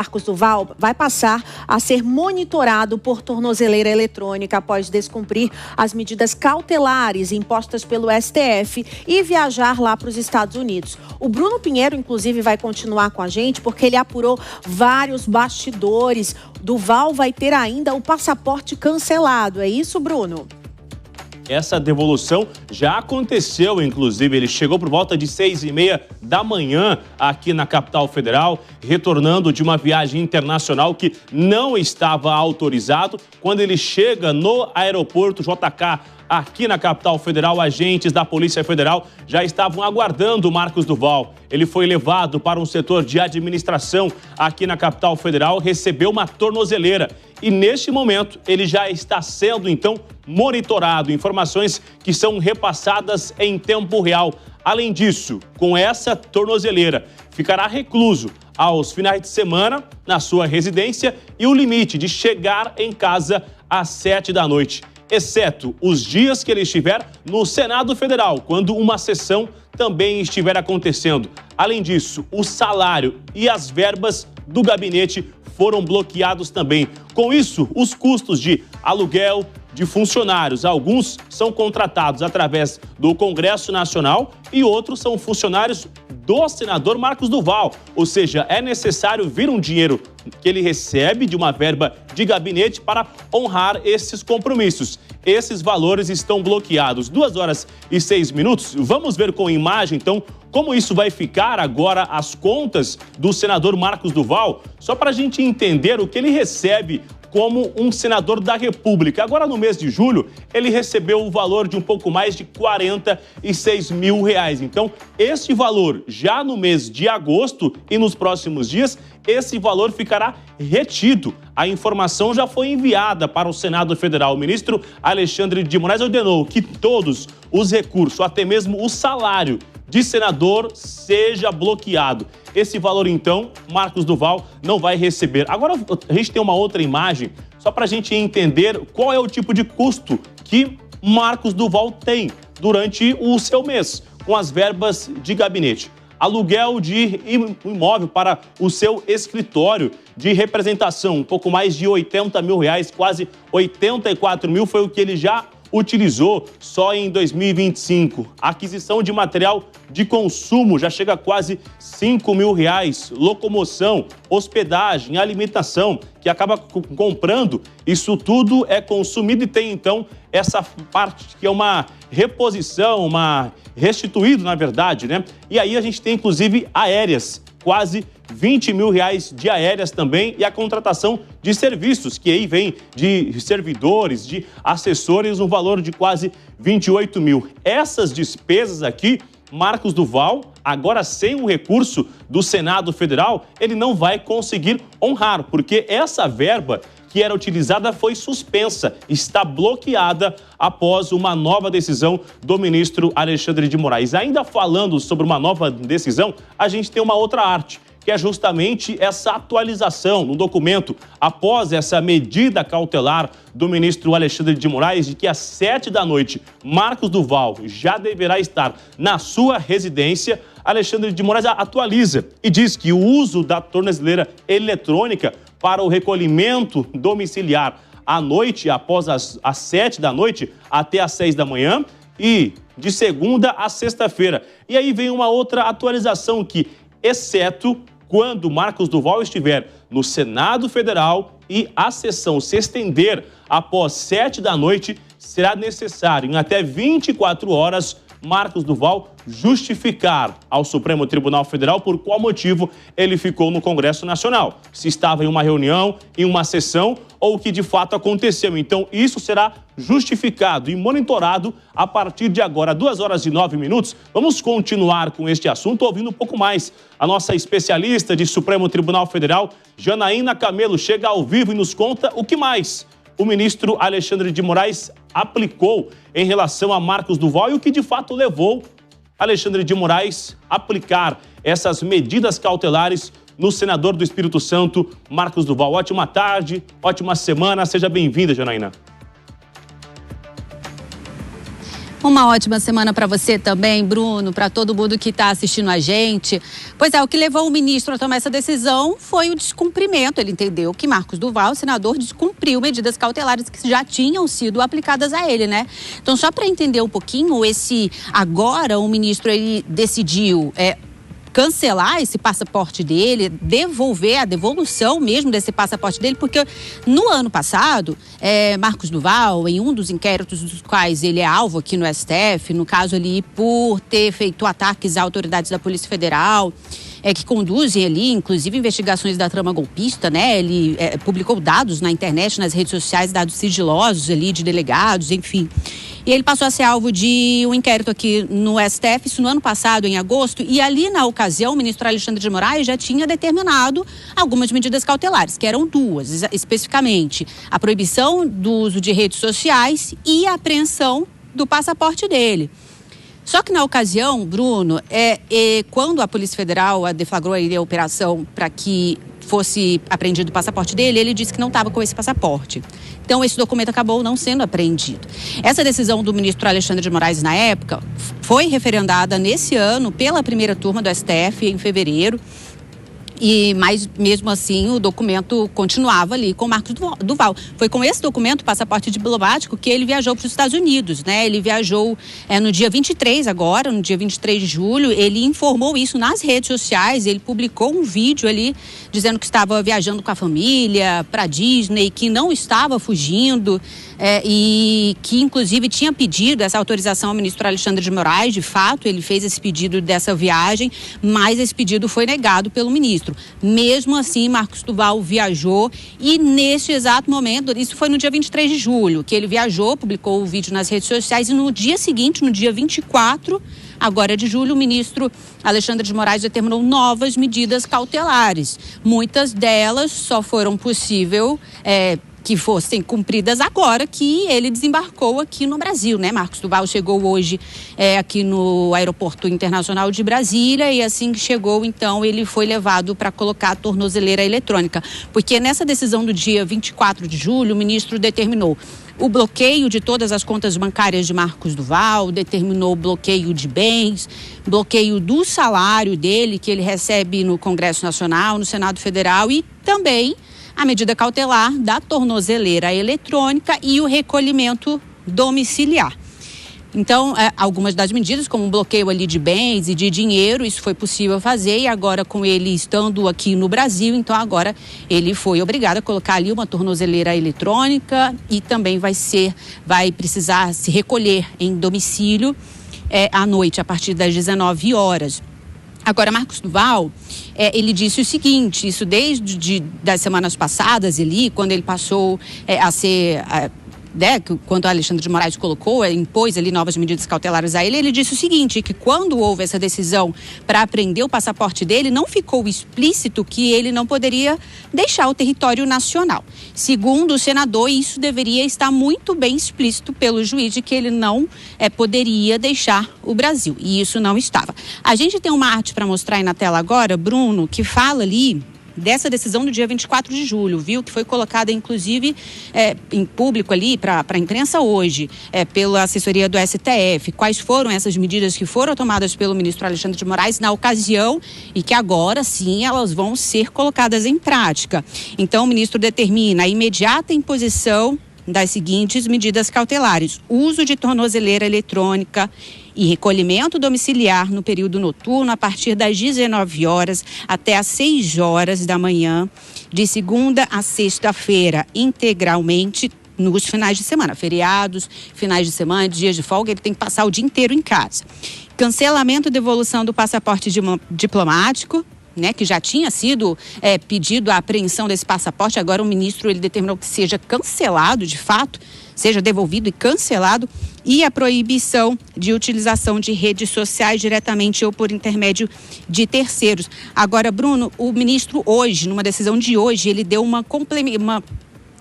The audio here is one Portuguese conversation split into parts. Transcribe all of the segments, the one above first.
Marcos Duval vai passar a ser monitorado por tornozeleira eletrônica após descumprir as medidas cautelares impostas pelo STF e viajar lá para os Estados Unidos. O Bruno Pinheiro, inclusive, vai continuar com a gente porque ele apurou vários bastidores. Duval vai ter ainda o passaporte cancelado. É isso, Bruno? Essa devolução já aconteceu, inclusive. Ele chegou por volta de 6h30 da manhã aqui na capital federal, retornando de uma viagem internacional que não estava autorizado. Quando ele chega no aeroporto JK, aqui na capital federal, agentes da Polícia Federal já estavam aguardando o Marcos Duval. Ele foi levado para um setor de administração aqui na capital federal, recebeu uma tornozeleira. E neste momento ele já está sendo, então, monitorado. Informações que são repassadas em tempo real. Além disso, com essa tornozeleira, ficará recluso aos finais de semana na sua residência e o limite de chegar em casa às 7 da noite. Exceto os dias que ele estiver no Senado Federal, quando uma sessão também estiver acontecendo. Além disso, o salário e as verbas do gabinete foram bloqueados também. Com isso, os custos de aluguel de funcionários, alguns são contratados através do Congresso Nacional e outros são funcionários do senador Marcos Duval. Ou seja, é necessário vir um dinheiro que ele recebe de uma verba de gabinete para honrar esses compromissos. Esses valores estão bloqueados. 2h06. Vamos ver com imagem, então, como isso vai ficar agora as contas do senador Marcos Duval, só para a gente entender o que ele recebe como um senador da República. Agora, no mês de julho, ele recebeu o valor de um pouco mais de R$46 mil. Então, esse valor, já no mês de agosto e nos próximos dias, esse valor ficará retido. A informação já foi enviada para o Senado Federal. O ministro Alexandre de Moraes ordenou que todos os recursos, até mesmo o salário de senador, seja bloqueado. Esse valor, então, Marcos Duval não vai receber. Agora, a gente tem uma outra imagem, só para a gente entender qual é o tipo de custo que Marcos Duval tem durante o seu mês, com as verbas de gabinete. Aluguel de imóvel para o seu escritório de representação, um pouco mais de R$80 mil, quase 84 mil foi o que ele já utilizou só em 2025. A aquisição de material de consumo já chega a quase R$5 mil. Locomoção, hospedagem, alimentação, que acaba comprando, isso tudo é consumido e tem, então, essa parte que é uma reposição, uma restituído, na verdade, né? E aí a gente tem, inclusive, aéreas, quase R$20 mil de aéreas também, e a contratação de serviços, que aí vem de servidores, de assessores, um valor de quase R$28 mil. Essas despesas aqui, Marcos Duval, agora sem um recurso do Senado Federal, ele não vai conseguir honrar, porque essa verba que era utilizada foi suspensa, está bloqueada após uma nova decisão do ministro Alexandre de Moraes. Ainda falando sobre uma nova decisão, a gente tem uma outra arte, que é justamente essa atualização no documento após essa medida cautelar do ministro Alexandre de Moraes de que às 7 da noite Marcos Duval já deverá estar na sua residência. Alexandre de Moraes atualiza e diz que o uso da tornozeleira eletrônica para o recolhimento domiciliar à noite, após as 7 da noite até às 6 da manhã e de segunda a sexta-feira. E aí vem uma outra atualização que, exceto quando Marcos Duval estiver no Senado Federal e a sessão se estender após 7 da noite, será necessário, em até 24 horas, Marcos Duval justificar ao Supremo Tribunal Federal por qual motivo ele ficou no Congresso Nacional. Se estava em uma reunião, em uma sessão ou o que de fato aconteceu. Então, isso será justificado e monitorado a partir de agora. 2h09. Vamos continuar com este assunto, ouvindo um pouco mais. A nossa especialista de Supremo Tribunal Federal, Janaína Camelo, chega ao vivo e nos conta o que mais o ministro Alexandre de Moraes aplicou em relação a Marcos Duval e o que de fato levou Alexandre de Moraes a aplicar essas medidas cautelares no senador do Espírito Santo, Marcos Duval. Ótima tarde, ótima semana, seja bem-vinda, Janaína. Uma ótima semana para você também, Bruno, para todo mundo que está assistindo a gente. Pois é, o que levou o ministro a tomar essa decisão foi o descumprimento. Ele entendeu que Marcos Duval, o senador, descumpriu medidas cautelares que já tinham sido aplicadas a ele, né? Então, só para entender um pouquinho, agora o ministro ele decidiu cancelar esse passaporte dele, devolver a devolução mesmo desse passaporte dele, porque no ano passado, Marcos Duval, em um dos inquéritos dos quais ele é alvo aqui no STF, no caso ali por ter feito ataques a autoridades da Polícia Federal, que conduzem ali, inclusive, investigações da trama golpista, né? Ele publicou dados na internet, nas redes sociais, dados sigilosos ali de delegados, enfim. E ele passou a ser alvo de um inquérito aqui no STF, isso no ano passado, em agosto, e ali na ocasião o ministro Alexandre de Moraes já tinha determinado algumas medidas cautelares, que eram duas, especificamente a proibição do uso de redes sociais e a apreensão do passaporte dele. Só que na ocasião, Bruno, quando a Polícia Federal deflagrou a operação para que fosse apreendido o passaporte dele, ele disse que não estava com esse passaporte. Então, esse documento acabou não sendo apreendido. Essa decisão do ministro Alexandre de Moraes, na época, foi referendada nesse ano pela primeira turma do STF, em fevereiro. Mas mesmo assim o documento continuava ali com Marcos Duval. Foi com esse documento, passaporte diplomático, que ele viajou para os Estados Unidos, né? Ele viajou no dia 23 agora, no dia 23 de julho, ele informou isso nas redes sociais, ele publicou um vídeo ali dizendo que estava viajando com a família para Disney, que não estava fugindo e que inclusive tinha pedido essa autorização ao ministro Alexandre de Moraes. De fato, ele fez esse pedido dessa viagem, mas esse pedido foi negado pelo ministro. Mesmo assim, Marcos Duval viajou e nesse exato momento, isso foi no dia 23 de julho, que ele viajou, publicou o vídeo nas redes sociais e no dia seguinte, no dia 24, agora de julho, o ministro Alexandre de Moraes determinou novas medidas cautelares. Muitas delas só foram possível que fossem cumpridas agora que ele desembarcou aqui no Brasil, né? Marcos Duval chegou hoje aqui no Aeroporto Internacional de Brasília e assim que chegou, então, ele foi levado para colocar a tornozeleira eletrônica. Porque nessa decisão do dia 24 de julho, o ministro determinou o bloqueio de todas as contas bancárias de Marcos Duval, determinou bloqueio de bens, bloqueio do salário dele, que ele recebe no Congresso Nacional, no Senado Federal, e também a medida cautelar da tornozeleira eletrônica e o recolhimento domiciliar. Então, algumas das medidas, como um bloqueio ali de bens e de dinheiro, isso foi possível fazer e agora com ele estando aqui no Brasil, então agora ele foi obrigado a colocar ali uma tornozeleira eletrônica e também vai precisar se recolher em domicílio à noite, a partir das 19 horas. Agora, Marcos Duval, ele disse o seguinte, isso desde das semanas passadas ali, quando ele passou a ser... quando o Alexandre de Moraes impôs ali novas medidas cautelares a ele, ele disse o seguinte, que quando houve essa decisão para apreender o passaporte dele, não ficou explícito que ele não poderia deixar o território nacional. Segundo o senador, isso deveria estar muito bem explícito pelo juiz de que ele não poderia deixar o Brasil, e isso não estava. A gente tem uma arte para mostrar aí na tela agora, Bruno, que fala ali dessa decisão do dia 24 de julho, viu? Que foi colocada, inclusive, em público ali para a imprensa hoje, pela assessoria do STF. Quais foram essas medidas que foram tomadas pelo ministro Alexandre de Moraes na ocasião e que agora, sim, elas vão ser colocadas em prática. Então, o ministro determina a imediata imposição das seguintes medidas cautelares: uso de tornozeleira eletrônica e recolhimento domiciliar no período noturno a partir das 19 horas até às 6 horas da manhã, de segunda a sexta-feira, integralmente nos finais de semana, feriados, finais de semana, dias de folga, ele tem que passar o dia inteiro em casa. Cancelamento e devolução do passaporte diplomático, né, que já tinha sido pedido a apreensão desse passaporte, agora o ministro ele determinou que seja cancelado, de fato, seja devolvido e cancelado, e a proibição de utilização de redes sociais diretamente ou por intermédio de terceiros. Agora, Bruno, o ministro hoje, numa decisão de hoje, ele deu uma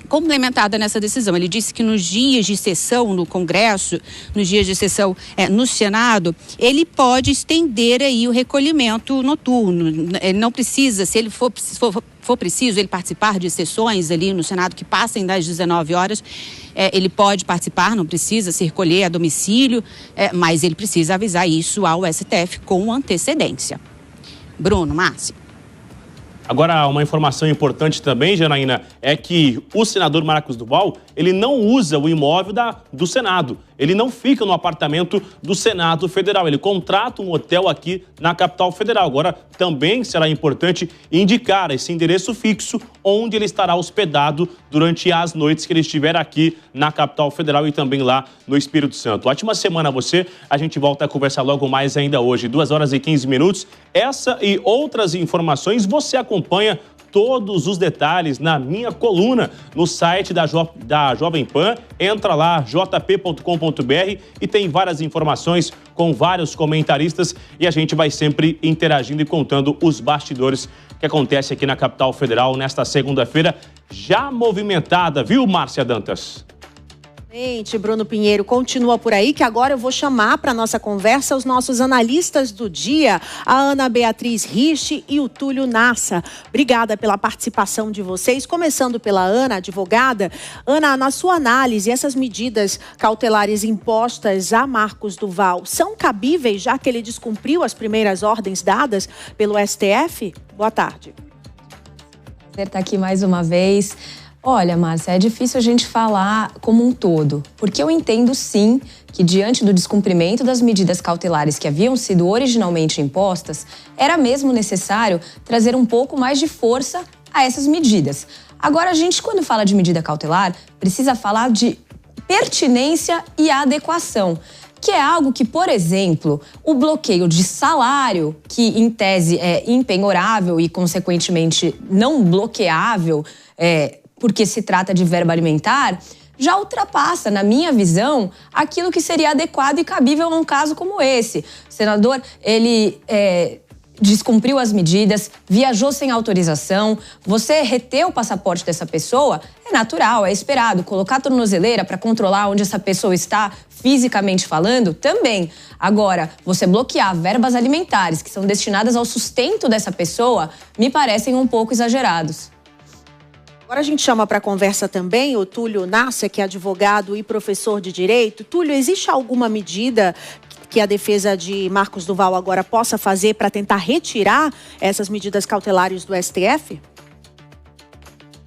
complementada nessa decisão. Ele disse que nos dias de sessão no Congresso, nos dias de sessão no Senado, ele pode estender aí o recolhimento noturno. Ele não precisa, se ele for preciso ele participar de sessões ali no Senado que passem das 19 horas, ele pode participar, não precisa se recolher a domicílio, mas ele precisa avisar isso ao STF com antecedência. Bruno, Márcia. Agora, uma informação importante também, Janaína, é que o senador Marcos Duval, ele não usa o imóvel do Senado. Ele não fica no apartamento do Senado Federal. Ele contrata um hotel aqui na capital federal. Agora, também será importante indicar esse endereço fixo onde ele estará hospedado durante as noites que ele estiver aqui na capital federal e também lá no Espírito Santo. Ótima semana a você. A gente volta a conversar logo mais ainda hoje, 2h15. Essa e outras informações você acompanha todos os detalhes na minha coluna no site da Jovem Pan. Entra lá, jp.com.br, e tem várias informações com vários comentaristas e a gente vai sempre interagindo e contando os bastidores que acontece aqui na capital federal nesta segunda-feira, já movimentada, viu, Márcia Dantas? Bruno Pinheiro, continua por aí, que agora eu vou chamar para a nossa conversa os nossos analistas do dia, a Ana Beatriz Rich e o Túlio Nassa. Obrigada pela participação de vocês. Começando pela Ana, advogada. Ana, na sua análise, essas medidas cautelares impostas a Marcos Duval são cabíveis, já que ele descumpriu as primeiras ordens dadas pelo STF? Boa tarde. Prazer estar aqui mais uma vez. Olha, Márcia, é difícil a gente falar como um todo, porque eu entendo sim que diante do descumprimento das medidas cautelares que haviam sido originalmente impostas, era mesmo necessário trazer um pouco mais de força a essas medidas. Agora, a gente, quando fala de medida cautelar, precisa falar de pertinência e adequação, que é algo que, por exemplo, o bloqueio de salário, que em tese é impenhorável e, consequentemente, não bloqueável, porque se trata de verba alimentar, já ultrapassa, na minha visão, aquilo que seria adequado e cabível num caso como esse. O senador, ele descumpriu as medidas, viajou sem autorização, você reter o passaporte dessa pessoa, é natural, é esperado. Colocar tornozeleira para controlar onde essa pessoa está, fisicamente falando, também. Agora, você bloquear verbas alimentares que são destinadas ao sustento dessa pessoa, me parecem um pouco exagerados. Agora a gente chama para conversa também o Túlio Nassa, que é advogado e professor de Direito. Túlio, existe alguma medida que a defesa de Marcos Duval agora possa fazer para tentar retirar essas medidas cautelares do STF?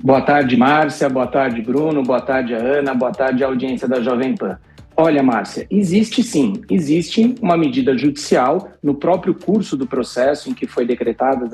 Boa tarde, Márcia. Boa tarde, Bruno. Boa tarde, Ana. Boa tarde, audiência da Jovem Pan. Olha, Márcia, existe sim, existe uma medida judicial no próprio curso do processo em que foram decretadas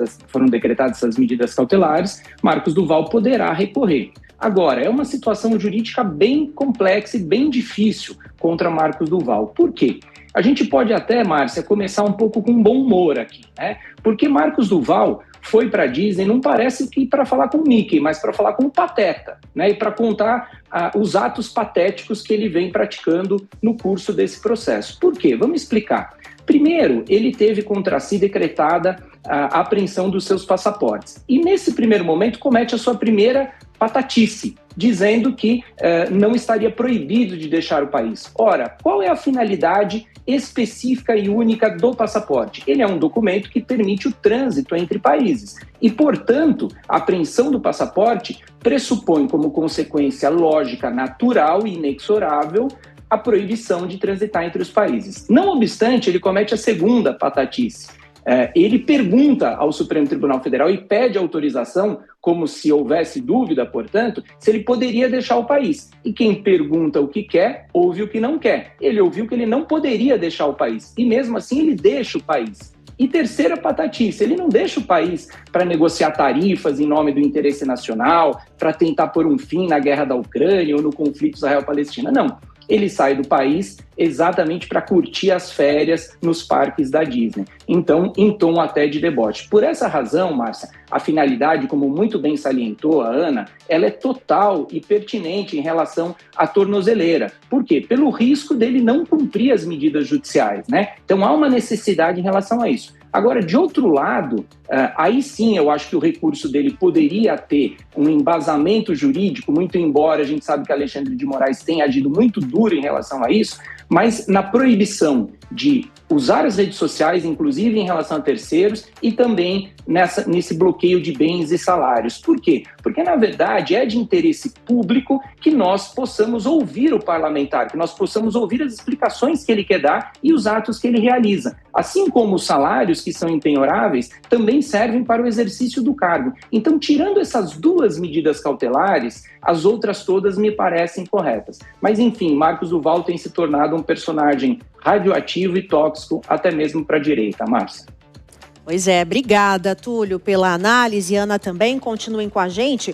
essas medidas cautelares. Marcos Duval poderá recorrer. Agora, é uma situação jurídica bem complexa e bem difícil contra Marcos Duval. Por quê? A gente pode até, Márcia, começar um pouco com bom humor aqui, né? Porque Marcos Duval foi para a Disney, não parece que para falar com o Mickey, mas para falar com o Pateta, né? E para contar os atos patéticos que ele vem praticando no curso desse processo. Por quê? Vamos explicar. Primeiro, ele teve contra si decretada a apreensão dos seus passaportes. E nesse primeiro momento comete a sua primeira patatice, dizendo que não estaria proibido de deixar o país. Ora, qual é a finalidade específica e única do passaporte? Ele é um documento que permite o trânsito entre países e, portanto, a apreensão do passaporte pressupõe como consequência lógica, natural e inexorável a proibição de transitar entre os países. Não obstante, ele comete a segunda patatice. Ele pergunta ao Supremo Tribunal Federal e pede autorização, como se houvesse dúvida, portanto, se ele poderia deixar o país. E quem pergunta o que quer, ouve o que não quer. Ele ouviu que ele não poderia deixar o país, e mesmo assim ele deixa o país. E terceira patatice, ele não deixa o país para negociar tarifas em nome do interesse nacional, para tentar pôr um fim na guerra da Ucrânia ou no conflito Israel-Palestina, não. Ele sai do país exatamente para curtir as férias nos parques da Disney. Então, em tom até de deboche. Por essa razão, Márcia, a finalidade, como muito bem salientou a Ana, ela é total e pertinente em relação à tornozeleira. Por quê? Pelo risco dele não cumprir as medidas judiciais, né? Então, há uma necessidade em relação a isso. Agora, de outro lado, aí sim eu acho que o recurso dele poderia ter um embasamento jurídico, muito embora a gente sabe que Alexandre de Moraes tenha agido muito duro em relação a isso, mas na proibição de usar as redes sociais, inclusive em relação a terceiros, e também nesse bloqueio de bens e salários. Por quê? Porque, na verdade, é de interesse público que nós possamos ouvir o parlamentar, que nós possamos ouvir as explicações que ele quer dar e os atos que ele realiza. Assim como os salários, que são impenhoráveis, também servem para o exercício do cargo. Então, tirando essas duas medidas cautelares, as outras todas me parecem corretas. Mas, enfim, Marcos Duval tem se tornado um personagem radioativo e tóxico, até mesmo para a direita, Márcia. Pois é, obrigada, Túlio, pela análise. Ana também, continuem com a gente.